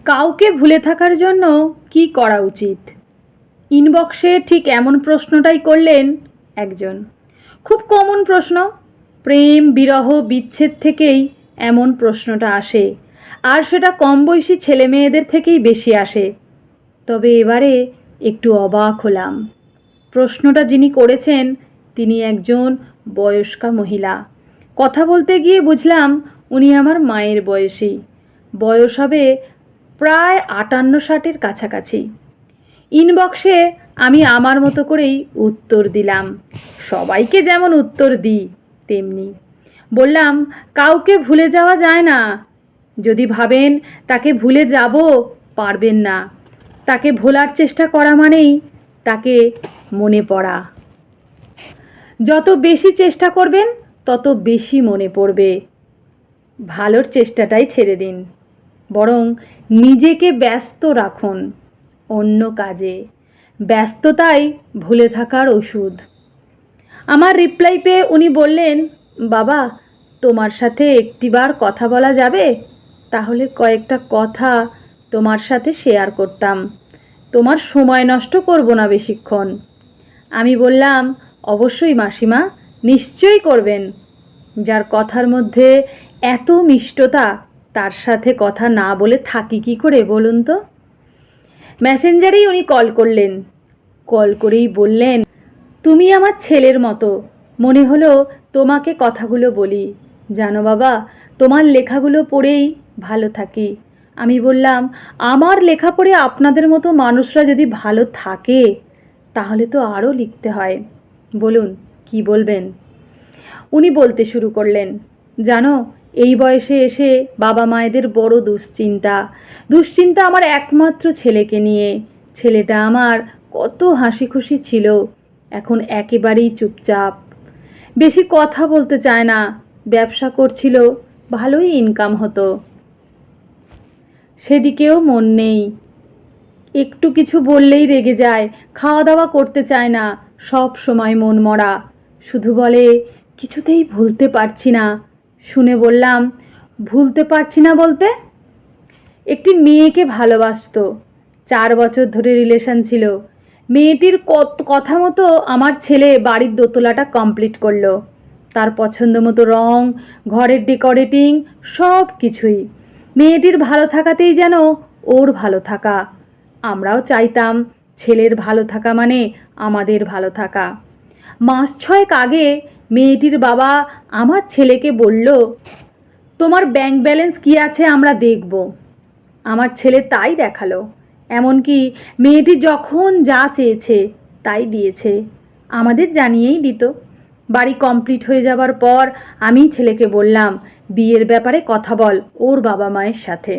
কাউকে ভুলে থাকার জন্য কি করা উচিত? ইনবক্সে ঠিক এমন প্রশ্নটাই করলেন একজন। খুব কমন প্রশ্ন। প্রেম, বিরহ, বিচ্ছেদ থেকেই এমন প্রশ্নটা আসে, আর সেটা কম বয়সী ছেলে মেয়েদের থেকেই বেশি আসে। তবে এবারে একটু অবাক হলাম। প্রশ্নটা যিনি করেছেন তিনি একজন বয়স্কা মহিলা। কথা বলতে গিয়ে বুঝলাম উনি আমার মায়ের বয়সী। বয়স হবে প্রায় 58-60-এর কাছাকাছি। ইনবক্সে আমি আমার মতো করেই উত্তর দিলাম, সবাইকে যেমন উত্তর দিই তেমনি। বললাম, কাউকে ভুলে যাওয়া যায় না। যদি ভাবেন তাকে ভুলে যাব, পারবেন না। তাকে ভোলার চেষ্টা করা মানেই তাকে মনে পড়া। যত বেশি চেষ্টা করবেন তত বেশি মনে পড়বে। ভালোর চেষ্টাটাই ছেড়ে দিন, বরং নিজেকে ব্যস্ত রাখুন অন্য কাজে। ব্যস্ততাই ভুলে থাকার ওষুধ। আমার রিপ্লাই পেয়ে উনি বললেন, বাবা, তোমার সাথে একটিবার কথা বলা যাবে? তাহলে কয়েকটা কথা তোমার সাথে শেয়ার করতাম। তোমার সময় নষ্ট করব না বেশিক্ষণ। আমি বললাম, অবশ্যই মাসিমা, নিশ্চয়ই করবেন। যার কথার মধ্যে এত মিষ্টতা, তার সাথে কথা না বলে থাকি কি করে বলুন তো? মেসেঞ্জারেই উনি কল করলেন। কল করেই বললেন, তুমি আমার ছেলের মতো, মনে হলো তোমাকে কথাগুলো বলি। জানো বাবা, তোমার লেখাগুলো পড়েই ভালো থাকি। আমি বললাম, আমার লেখা পড়ে আপনাদের মতো মানুষরা যদি ভালো থাকে তাহলে তো আরও লিখতে হয়। বলুন, কি বলবেন? উনি বলতে শুরু করলেন, জানো, এই বয়সে এসে বাবা মায়েদের বড় দুশ্চিন্তা। দুশ্চিন্তা আমার একমাত্র ছেলেকে নিয়ে। ছেলেটা আমার কত হাসি খুশি ছিল, এখন একেবারেই চুপচাপ। বেশি কথা বলতে চায় না। ব্যবসা করছিল, ভালোই ইনকাম হতো, সেদিকেও মন নেই। একটু কিছু বললেই রেগে যায়, খাওয়া দাওয়া করতে চায় না, সব সময় মন মরা। শুধু বলে, কিছুতেই ভুলতে পারছি না। শুনে বললাম, ভুলতে পারছি না বলতে? একটি মেয়েকে ভালোবাসতো, 4 বছর ধরে রিলেশন ছিল। মেয়েটির কথা মতো আমার ছেলে বাড়ির দোতলাটা কমপ্লিট করলো। তার পছন্দ মতো রং, ঘরের ডেকোরেটিং, সব কিছুই। মেয়েটির ভালো থাকাতেই যেন ওর ভালো থাকা। আমরাও চাইতাম ছেলের ভালো থাকা মানে আমাদের ভালো থাকা। মাস 6 আগে মেয়েটির বাবা আমার ছেলেকে বলল, তোমার ব্যাংক ব্যালেন্স কী আছে আমরা দেখব। আমার ছেলে তাই দেখালো। এমনকি মেয়েটি যখন যা চেয়েছে তাই দিয়েছে, আমাদের জানিয়েই দিত। বাড়ি কমপ্লিট হয়ে যাবার পর আমি ছেলেকে বললাম, বিয়ের ব্যাপারে কথা বল ওর বাবা মায়ের সাথে।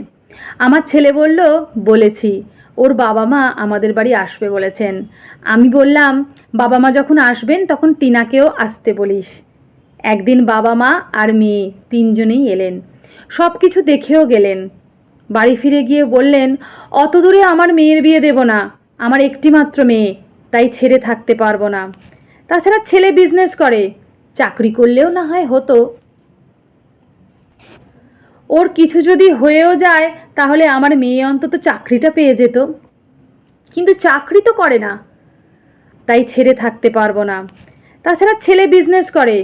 আমার ছেলে বলল, বলেছি, ওর বাবা মা আমাদের বাড়ি আসবে বলেছেন। আমি বললাম, বাবা মা যখন আসবেন তখন টিনাকেও আসতে বলিস। একদিন বাবা মা আর মেয়ে 3জনেই এলেন, সব কিছু দেখেও গেলেন। বাড়ি ফিরে গিয়ে বললেন, অত দূরে আমার মেয়ের বিয়ে দেব না, আমার একটি মাত্র মেয়ে, তাই ছেড়ে থাকতে পারবো না। তাছাড়া ছেলে বিজনেস করে, চাকরি করলেও না হয় হতো। ওর কিছু যদি হয়েও যায় তাহলে আমার মেয়ে অন্তত চাকরিটা পেয়ে যেত, কিন্তু চাকরি তো করে না, তাই ছেড়ে থাকতে পারবো না। তাছাড়া ছেলে বিজনেস করে,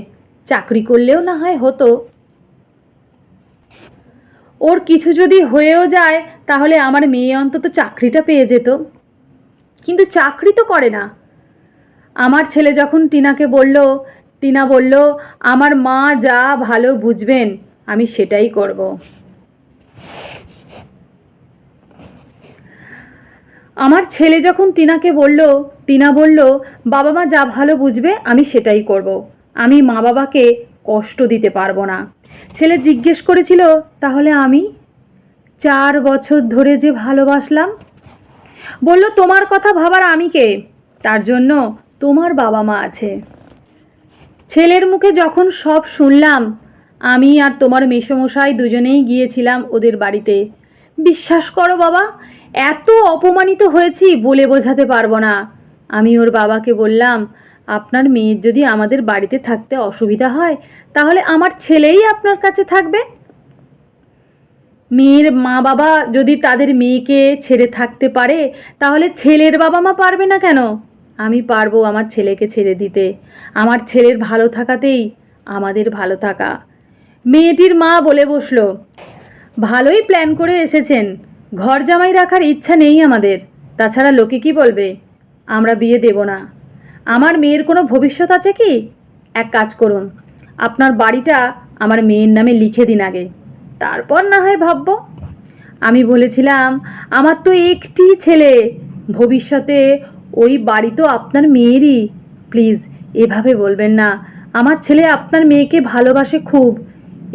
চাকরি করলেও না হয় হতো। ওর কিছু যদি হয়েও যায় তাহলে আমার মেয়ে অন্তত চাকরিটা পেয়ে যেত, কিন্তু চাকরি তো করে না। আমার ছেলে যখন টিনাকে বলল, টিনা বলল, আমার মা যা ভালো বুঝবেন আমি সেটাই করব। আমার ছেলে যখন টিনাকে বলল, টিনা বলল, বাবা মা যা ভালো বুঝবে আমি সেটাই করব। আমি মা বাবাকে কষ্ট দিতে পারবো না। ছেলে জিজ্ঞেস করেছিল, তাহলে আমি 4 বছর ধরে যে ভালোবাসলাম? বলল, তোমার কথা ভাবার আমি কে? তার জন্য তোমার বাবা মা আছে। ছেলের মুখে যখন সব শুনলাম, আমি আর তোমার মেসোমশাই দুজনেই গিয়েছিলাম ওদের বাড়িতে। বিশ্বাস করো বাবা, এত অপমানিত হয়েছি বলে বোঝাতে পারবো না। আমি ওর বাবাকে বললাম, আপনার মেয়ের যদি আমাদের বাড়িতে থাকতে অসুবিধা হয় তাহলে আমার ছেলেই আপনার কাছে থাকবে। মেয়ের মা বাবা যদি তাদের মেয়েকে ছেড়ে থাকতে পারে, তাহলে ছেলের বাবা মা পারবে না কেন? আমি পারবো আমার ছেলেকে ছেড়ে দিতে। আমার ছেলের ভালো থাকাতেই আমাদের ভালো থাকা। মেয়েটির মা বলে বসলো, ভালোই প্ল্যান করে এসেছেন, ঘর জামাই রাখার ইচ্ছা নেই আমাদের। তাছাড়া লোকে কি বলবে? আমরা বিয়ে দেব না। আমার মেয়ের কোনো ভবিষ্যৎ আছে কি? এক কাজ করুন, আপনার বাড়িটা আমার মেয়ের নামে লিখে দিন আগে, তারপর না হয় ভাববো। আমি বলেছিলাম, আমার তো একটি ছেলে, ভবিষ্যতে ওই বাড়ি তো আপনার মেয়েরই। প্লিজ এভাবে বলবেন না, আমার ছেলে আপনার মেয়েকে ভালোবাসে খুব।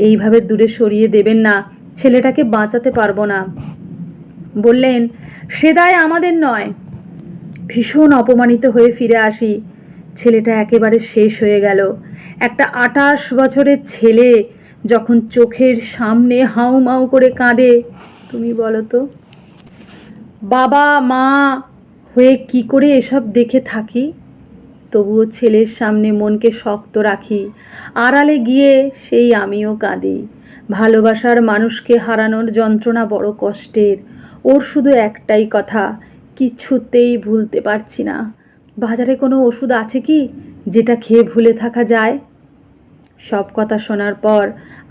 এইভাবে দূরে সরিয়ে দেবেন না, ছেলেটাকে বাঁচাতে পারবো না। বললেন, সে দায় আমাদের নয়। ভীষণ অপমানিত হয়ে ফিরে আসি। ছেলেটা একেবারে শেষ হয়ে গেল। একটা 28 বছরের ছেলে যখন চোখের সামনে হাউমাউ করে কাঁদে, তুমি বলো তো বাবা মা হয়ে কি করে এসব দেখে থাকি? তবুও ছেলের সামনে মনকে শক্ত রাখি, আড়ালে গিয়ে সেই আমিও কাঁদি। ভালোবাসার মানুষকে হারানোর যন্ত্রণা বড় কষ্টের। ওর শুধু একটাই কথা, কিছুতেই ভুলতে পারছি না। বাজারে কোনো ওষুধ আছে কি যেটা খেয়ে ভুলে থাকা যায়? সব কথা শোনার পর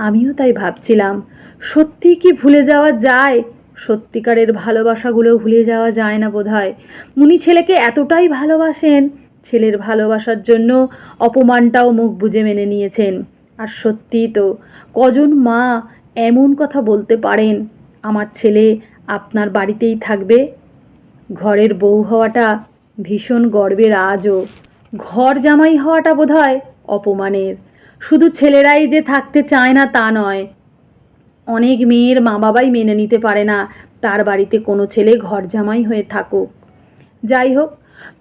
আমিও তাই ভাবছিলাম, সত্যি কি ভুলে যাওয়া যায়? সত্যিকারের ভালোবাসাগুলো ভুলে যাওয়া যায় না বোধহয়। উনি ছেলেকে এতটাই ভালোবাসেন, ছেলের ভালোবাসার জন্য অপমানটাও মুখ বুজে মেনে নিয়েছেন। আর সত্যিই তো, কজন মা এমন কথা বলতে পারেন, আমার ছেলে আপনার বাড়িতেই থাকবে? ঘরের বউ হওয়াটা ভীষণ গর্বের আজও, ঘর জামাই হওয়াটা বোধহয় অপমানের। শুধু ছেলেরাই যে থাকতে চায় না তা নয়, অনেক মেয়ের মা বাবাই মেনে নিতে পারে না তার বাড়িতে কোনো ছেলে ঘর জামাই হয়ে থাকুক। যাই হোক,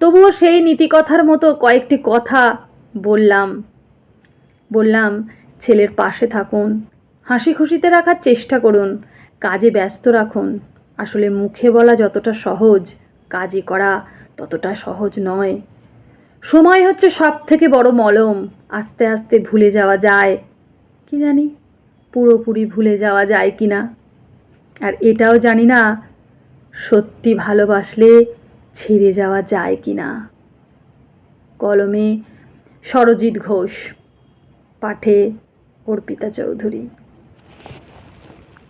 তবুও সেই নীতিকথার মতো কয়েকটি কথা বললাম, ছেলের পাশে থাকুন, হাসি খুশিতে রাখার চেষ্টা করুন, কাজে ব্যস্ত রাখুন। আসলে মুখে বলা যতটা সহজ, কাজে করা ততটা সহজ নয়। সময় হচ্ছে সব থেকে বড় মলম। আস্তে আস্তে ভুলে যাওয়া যায়, কি জানি পুরোপুরি ভুলে যাওয়া যায় কি না। আর এটাও জানি না, সত্যি ভালোবাসলে ছেড়ে যাওয়া যায় কি না। কলমে সরজিৎ ঘোষ, পাঠে অর্পিতা চৌধুরী।